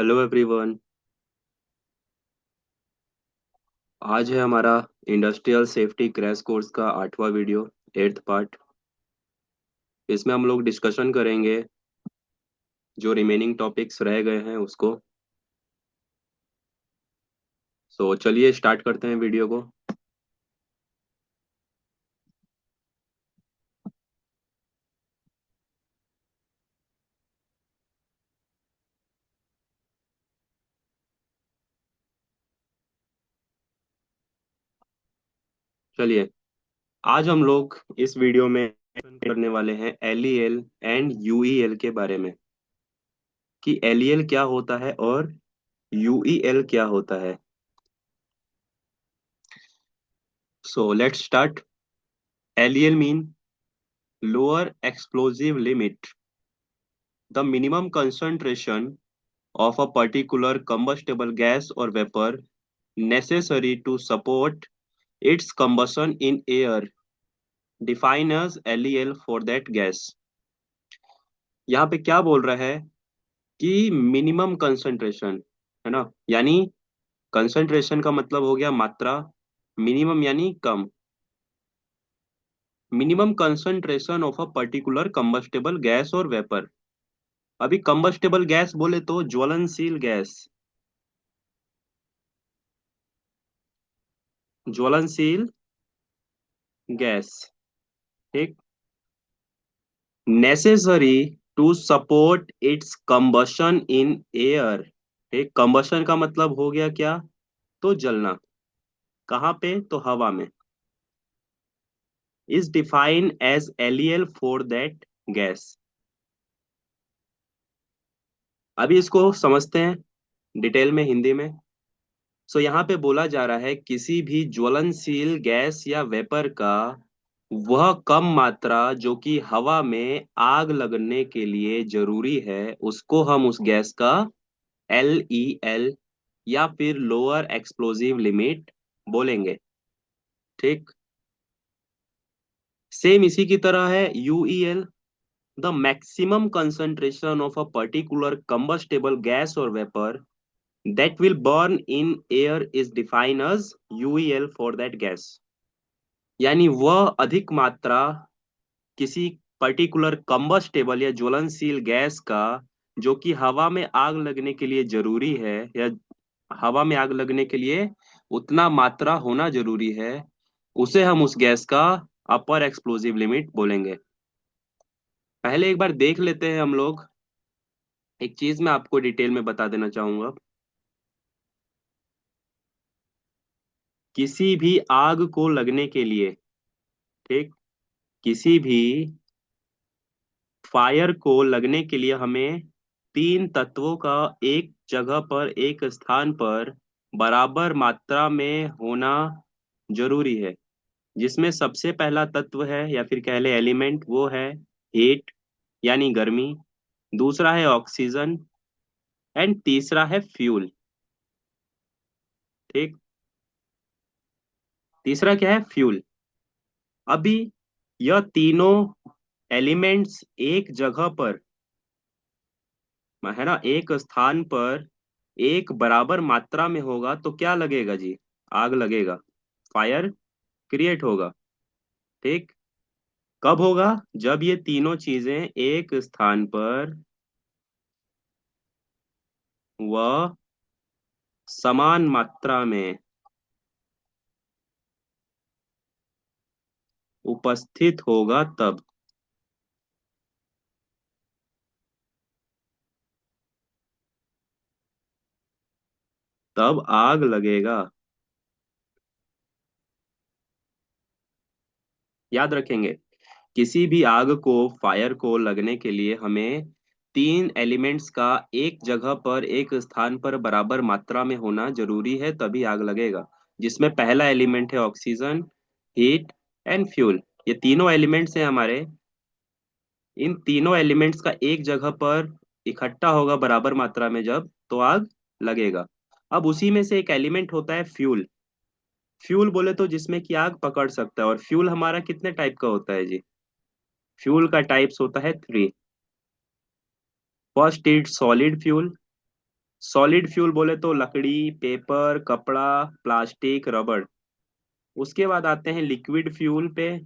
Hello everyone. आज है हमारा इंडस्ट्रियल सेफ्टी क्रैश कोर्स का 8वां वीडियो, 8th पार्ट। इसमें हम लोग डिस्कशन करेंगे जो रिमेनिंग टॉपिक्स रह गए हैं उसको। सो चलिए स्टार्ट करते हैं वीडियो को। चलिए, आज हम लोग इस वीडियो में करने वाले हैं एलईएल एंड यूईएल के बारे में, कि एलईएल क्या होता है और यूईएल क्या होता है। So let's start. LEL mean lower explosive limit, the minimum concentration of a particular combustible gas or vapor necessary to support its combustion in air, defined as LEL for that gas। यहाँ पे क्या बोल रहा है कि minimum concentration, है ना, यानी कंसंट्रेशन का मतलब हो गया मात्रा, मिनिमम यानी कम। Minimum concentration of a particular combustible gas or vapour. अभी कंबस्टेबल गैस बोले तो ज्वलनशील गैस, ज्वलनशील गैस, ठीक। Necessary to support its combustion in air. एक कंबशन का मतलब हो गया क्या, तो जलना। कहाँ पे, तो हवा में। Is defined as LEL for that gas. अभी इसको समझते हैं डिटेल में हिंदी में। सो यहाँ पे बोला जा रहा है किसी भी ज्वलनशील गैस या वेपर का वह कम मात्रा जो कि हवा में आग लगने के लिए जरूरी है, उसको हम उस गैस का LEL या फिर लोअर एक्सप्लोजिव लिमिट बोलेंगे, ठीक। सेम इसी की तरह है UEL. The maximum concentration of a particular combustible gas or vapour that will burn in air is defined as UEL for that gas. यानी वह अधिक मात्रा किसी पर्टिकुलर कंबस्टेबल या ज्वलनशील गैस का जो कि हवा में आग लगने के लिए जरूरी है, या हवा में आग लगने के लिए उतना मात्रा होना जरूरी है, उसे हम उस गैस का अपर एक्सप्लोजिव लिमिट बोलेंगे। पहले एक बार देख लेते हैं हम लोग। एक चीज मैं आपको डिटेल में बता देना चाहूंगा। किसी भी आग को लगने के लिए, ठीक, किसी भी फायर को लगने के लिए हमें तीन तत्वों का एक जगह पर, एक स्थान पर बराबर मात्रा में होना जरूरी है। जिसमें सबसे पहला तत्व है या फिर कह ले एलिमेंट, वो है हीट यानी गर्मी। दूसरा है ऑक्सीजन एंड तीसरा है फ्यूल, ठीक। तीसरा क्या है, फ्यूल। अभी यह तीनों एलिमेंट्स एक जगह पर, है ना, एक स्थान पर एक बराबर मात्रा में होगा तो क्या लगेगा जी, आग लगेगा, फायर क्रिएट होगा, ठीक। कब होगा, जब ये तीनों चीजें एक स्थान पर वह समान मात्रा में उपस्थित होगा, तब। तब आग लगेगा। याद रखेंगे, किसी भी आग को, फायर को लगने के लिए हमें तीन एलिमेंट्स का एक जगह पर, एक स्थान पर बराबर मात्रा में होना जरूरी है, तभी आग लगेगा। जिसमें पहला एलिमेंट है ऑक्सीजन, हीट एंड फ्यूल। ये तीनों एलिमेंट्स हैं हमारे। इन तीनों एलिमेंट्स का एक जगह पर इकट्ठा होगा बराबर मात्रा में जब, तो आग लगेगा। अब उसी में से एक एलिमेंट होता है फ्यूल। फ्यूल बोले तो जिसमें कि आग पकड़ सकता है। और फ्यूल हमारा कितने टाइप का होता है जी, फ्यूल का टाइप्स होता है 3। First is solid fuel, solid fuel बोले तो लकड़ी, पेपर, कपड़ा, प्लास्टिक, रबड़। उसके बाद आते हैं लिक्विड फ्यूल पे।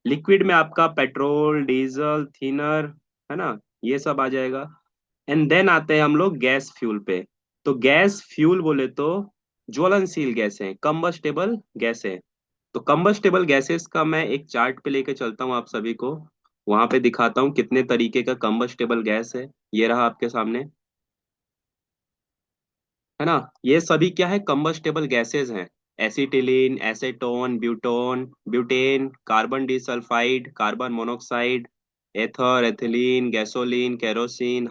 लिक्विड में आपका पेट्रोल, डीजल, थिनर, है ना, ये सब आ जाएगा। एंड देन आते हैं हम लोग गैस फ्यूल पे। तो गैस फ्यूल बोले तो ज्वलनशील गैसें, कंबस्टेबल गैसें। तो कंबस्टेबल गैसेस का मैं एक चार्ट पे लेके चलता हूँ आप सभी को, वहां पे दिखाता हूँ कितने तरीके का कंबस्टेबल गैस है। ये रहा आपके सामने, है ना। ये सभी क्या है, कंबस्टेबल गैसेस हैं। Acetylene, acetone, butene, butane, carbon disulphide, carbon monoxide, ether, ethylene, gasoline, kerosene,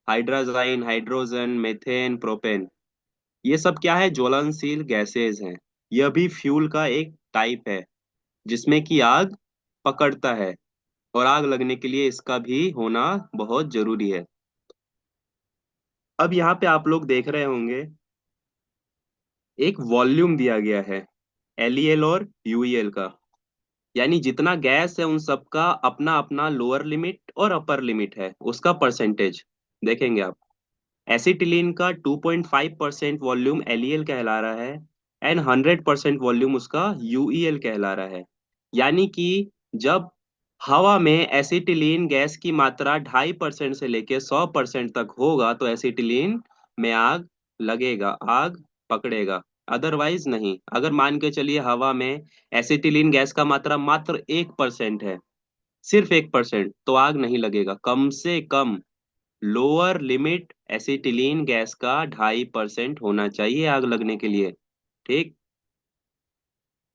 hydrazine, hydrogen, methane, propane. ये सब क्या है, ज्वलनशील गैसेस हैं। यह भी फ्यूल का एक टाइप है जिसमें कि आग पकड़ता है, और आग लगने के लिए इसका भी होना बहुत जरूरी है। अब यहाँ पे आप लोग देख रहे होंगे एक वॉल्यूम दिया गया है, एलईएल और यूईएल का। यानी जितना गैस है उन सबका अपना अपना लोअर लिमिट और अपर लिमिट है, उसका परसेंटेज देखेंगे आप। एसिटिलीन का 2.5% वॉल्यूम एलईएल कहला रहा है, एंड 100% वॉल्यूम उसका यूईएल कहला रहा है। यानी कि जब हवा में एसिटिलीन गैस की मात्रा 2.5% से लेके 100% तक होगा तो एसिटिलीन में आग लगेगा, आग पकड़ेगा। अदरवाइज नहीं। अगर मान के चलिए हवा में एसिटिलीन गैस का मात्रा मात्र 1% है, सिर्फ 1%, तो आग नहीं लगेगा। कम से कम लोअर लिमिट एसिटिलीन गैस का 2.5% होना चाहिए आग लगने के लिए। ठीक।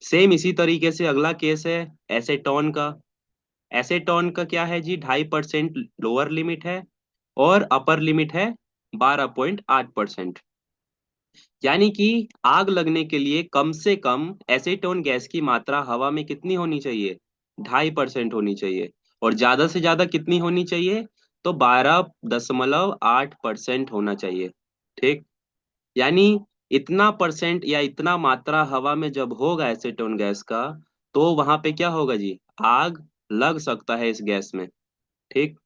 सेम इसी तरीके से अगला केस है एसेटोन का। एसेटोन का क्या है जी, 2.5% लोअर लिमिट है, और अपर लिमिट है 12.8%। यानी कि आग लगने के लिए कम से कम एसीटोन गैस की मात्रा हवा में कितनी होनी चाहिए, 2.5% होनी चाहिए। और ज्यादा से ज्यादा कितनी होनी चाहिए, तो 12.8% होना चाहिए। ठीक। यानी इतना परसेंट या इतना मात्रा हवा में जब होगा एसीटोन गैस का, तो वहां पे क्या होगा जी, आग लग सकता है इस गैस में। ठीक।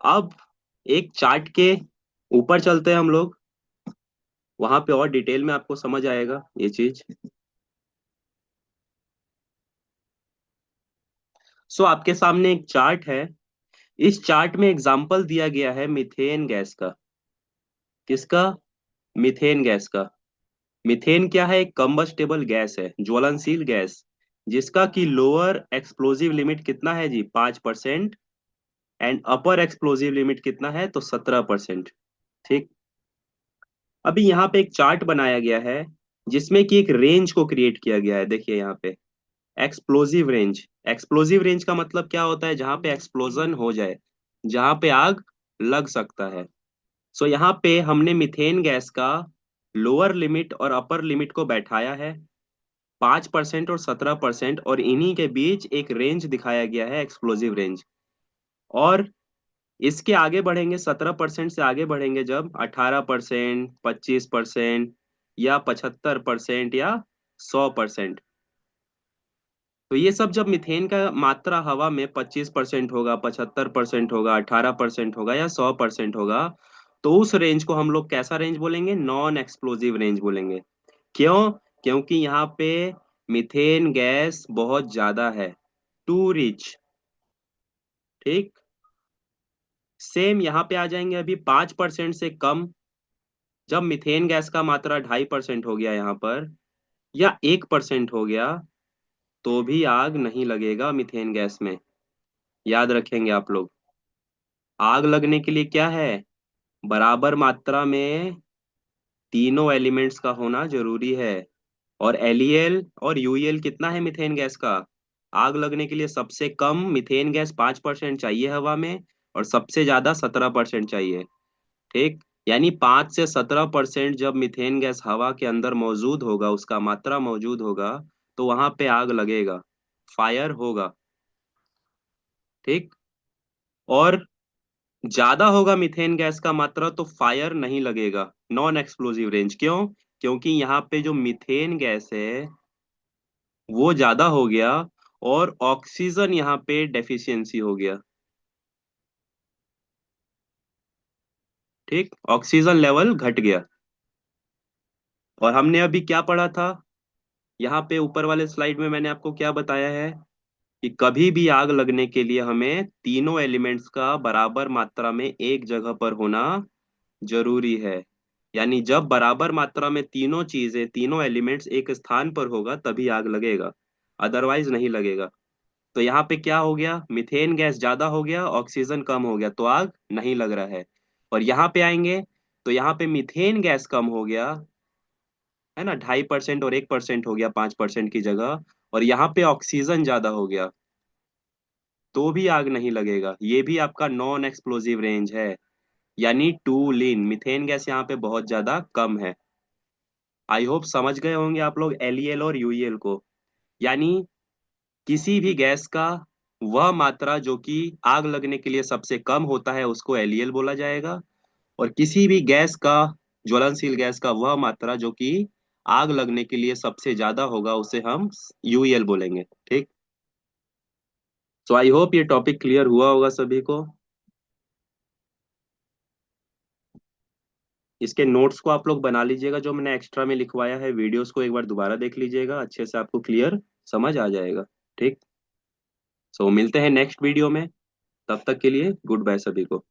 अब एक चार्ट के ऊपर चलते हैं हम लोग, वहां पे और डिटेल में आपको समझ आएगा ये चीज। सो आपके सामने एक चार्ट है। इस चार्ट में एग्जाम्पल दिया गया है मीथेन गैस का। किसका, मीथेन गैस का। मीथेन क्या है, एक कंबस्टेबल गैस है, ज्वलनशील गैस, जिसका कि लोअर एक्सप्लोजिव लिमिट कितना है जी, 5%, एंड अपर एक्सप्लोजिव लिमिट कितना है, तो 17%। ठीक। अभी यहाँ पे एक चार्ट बनाया गया है जिसमें कि एक रेंज को क्रिएट किया गया है। देखिए यहाँ पे एक्सप्लोजिव रेंज। एक्सप्लोजिव रेंज का मतलब क्या होता है, जहां पे एक्सप्लोजन हो जाए, जहां पे आग लग सकता है। सो यहाँ पे हमने मिथेन गैस का लोअर लिमिट और अपर लिमिट को बैठाया है, 5% और 17%, और इन्हीं के बीच एक रेंज दिखाया गया है, एक्सप्लोजिव रेंज। और इसके आगे बढ़ेंगे, 17% से आगे बढ़ेंगे जब 18%, 25%, या 75%, या 100%। तो ये सब जब मीथेन का मात्रा हवा में 25% होगा, 75% होगा, 18% होगा, या 100% होगा, तो उस रेंज को हम लोग कैसा रेंज बोलेंगे, नॉन एक्सप्लोजिव रेंज बोलेंगे। क्यों, क्योंकि यहाँ पे मीथेन गैस बहुत ज्यादा है, टू रिच। ठीक। सेम यहाँ पे आ जाएंगे अभी 5% से कम। जब मीथेन गैस का मात्रा 2.5% हो गया यहाँ पर, या 1% हो गया, तो भी आग नहीं लगेगा मीथेन गैस में। याद रखेंगे आप लोग। आग लगने के लिए क्या है, बराबर मात्रा में तीनों एलिमेंट्स का होना जरूरी है। और एलईएल और यूईएल कितना है मिथेन गैस का, आग लगने के लिए सबसे कम मिथेन गैस 5% चाहिए हवा में, और सबसे ज्यादा 17% चाहिए। ठीक। यानी 5 से 17% जब मिथेन गैस हवा के अंदर मौजूद होगा, उसका मात्रा मौजूद होगा, तो वहां पे आग लगेगा, फायर होगा। ठीक। और ज्यादा होगा मीथेन गैस का मात्रा तो फायर नहीं लगेगा, नॉन एक्सप्लोजिव रेंज। क्यों, क्योंकि यहाँ पे जो मीथेन गैस है वो ज्यादा हो गया, और ऑक्सीजन यहाँ पे डेफिशिएंसी हो गया। ठीक, ऑक्सीजन लेवल घट गया। और हमने अभी क्या पढ़ा था, यहाँ पे ऊपर वाले स्लाइड में मैंने आपको क्या बताया है कि कभी भी आग लगने के लिए हमें तीनों एलिमेंट्स का बराबर मात्रा में एक जगह पर होना जरूरी है। यानी जब बराबर मात्रा में तीनों चीजें, तीनों एलिमेंट्स एक स्थान पर होगा तभी आग लगेगा, अदरवाइज नहीं लगेगा। तो यहाँ पे क्या हो गया, मीथेन गैस ज्यादा हो गया, ऑक्सीजन कम हो गया, तो आग नहीं लग रहा है। और यहाँ पे आएंगे तो यहाँ पे मीथेन गैस कम हो गया, है ना, 2.5% और 1% हो गया 5% की जगह। और यहाँ पे ऑक्सीजन ज्यादा हो गया, तो भी आग नहीं लगेगा। ये भी आपका नॉन एक्सप्लोजिव रेंज है, यानी टू लीन, मीथेन गैस यहाँ पे बहुत ज्यादा कम है। आई होप समझ गए होंगे आप लोग एलईएल और यूईएल को। यानी किसी भी गैस का वह मात्रा जो कि आग लगने के लिए सबसे कम होता है उसको एलईएल बोला जाएगा, और किसी भी गैस का, ज्वलनशील गैस का वह मात्रा जो कि आग लगने के लिए सबसे ज्यादा होगा उसे हम यूएल बोलेंगे। ठीक। सो आई होप ये टॉपिक क्लियर हुआ होगा सभी को। इसके नोट्स को आप लोग बना लीजिएगा, जो मैंने एक्स्ट्रा में लिखवाया है, वीडियोस को एक बार दोबारा देख लीजिएगा, अच्छे से आपको क्लियर समझ आ जाएगा। ठीक। सो मिलते हैं नेक्स्ट वीडियो में, तब तक के लिए गुड बाय सभी को।